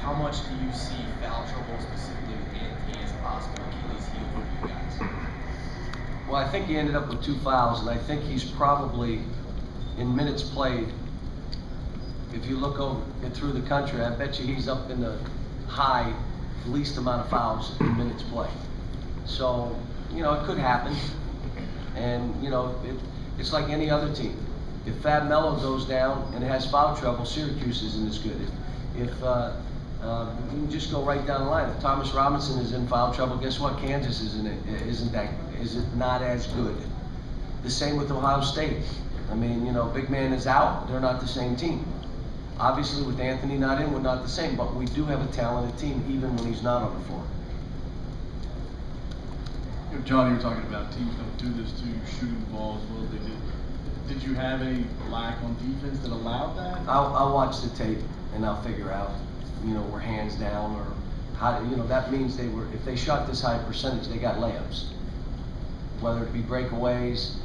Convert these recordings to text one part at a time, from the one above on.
how much do you see foul trouble specifically with Anthony as a possible Achilles heel for you guys? Well, I think he ended up with 2 fouls, and I think he's probably, in minutes played, if you look over through the country, I bet you he's up in the high least amount of fouls in minutes played. So, you know, it could happen. And, you know, it's like any other team. If Fab Melo goes down and has foul trouble, Syracuse isn't as good. If you can just go right down the line. If Thomas Robinson is in foul trouble, guess what? Kansas isn't not as good. The same with Ohio State. I mean, you know, big man is out, they're not the same team. Obviously, with Anthony not in, we're not the same, but we do have a talented team even when he's not on the floor. You know, John, you were talking about teams don't do this to you, shooting the ball as well as they did. Did you have a lack on defense that allowed that? I'll watch the tape and I'll figure out, you know, we're hands down or how, you know, that means if they shot this high percentage, they got layups. Whether it be breakaways,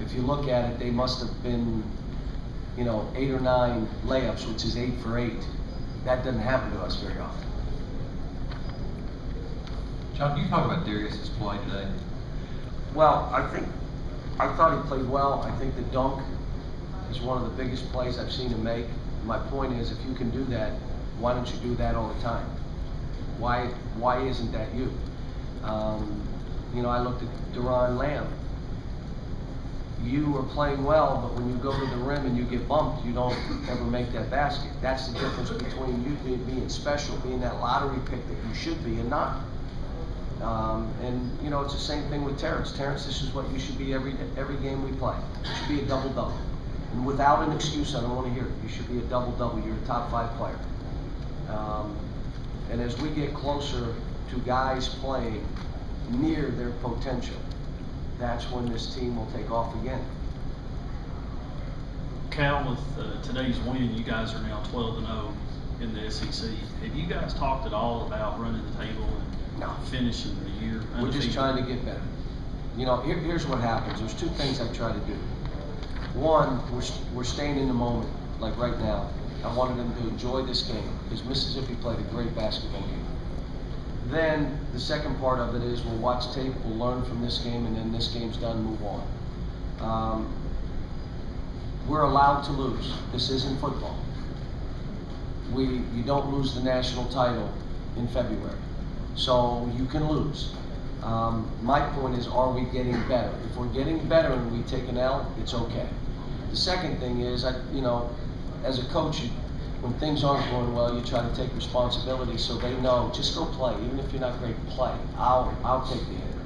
if you look at it, they must have been, you know, 8 or 9 layups, which is 8 for 8. That doesn't happen to us very often. John, can you talk about Darius's play today? Well, I thought he played well. I think the dunk is one of the biggest plays I've seen him make. My point is, if you can do that, why don't you do that all the time? Why isn't that you? You know, I looked at Duran Lamb. You are playing well, but when you go to the rim and you get bumped, you don't ever make that basket. That's the difference between you being special, being that lottery pick that you should be and not. And you know, it's the same thing with Terrence. Terrence, this is what you should be every game we play. You should be a double-double. And without an excuse, I don't want to hear it. You should be a double-double. You're a top 5 player. And as we get closer to guys playing near their potential, that's when this team will take off again. Cal, with today's win, you guys are now 12-0 in the SEC. Have you guys talked at all about running the table and finishing the year undefeated? We're just trying to get better. You know, here's what happens. There's 2 things I try to do. One, we're staying in the moment, like right now. I wanted them to enjoy this game because Mississippi played a great basketball game. Then the second part of it is we'll watch tape, we'll learn from this game, and then this game's done, move on. We're allowed to lose. This isn't football. You don't lose the national title in February, so you can lose. My point is, are we getting better? If we're getting better and we take an L, it's okay. The second thing is, you know, as a coach, when things aren't going well, you try to take responsibility so they know, just go play. Even if you're not great, play. I'll take the hit.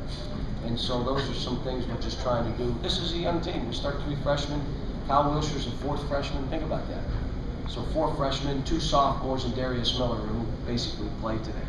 And so those are some things we're just trying to do. This is a young team. We start 3 freshmen. Kyle Wilshire's a 4th freshman. Think about that. So 4 freshmen, 2 sophomores, and Darius Miller, who basically played today.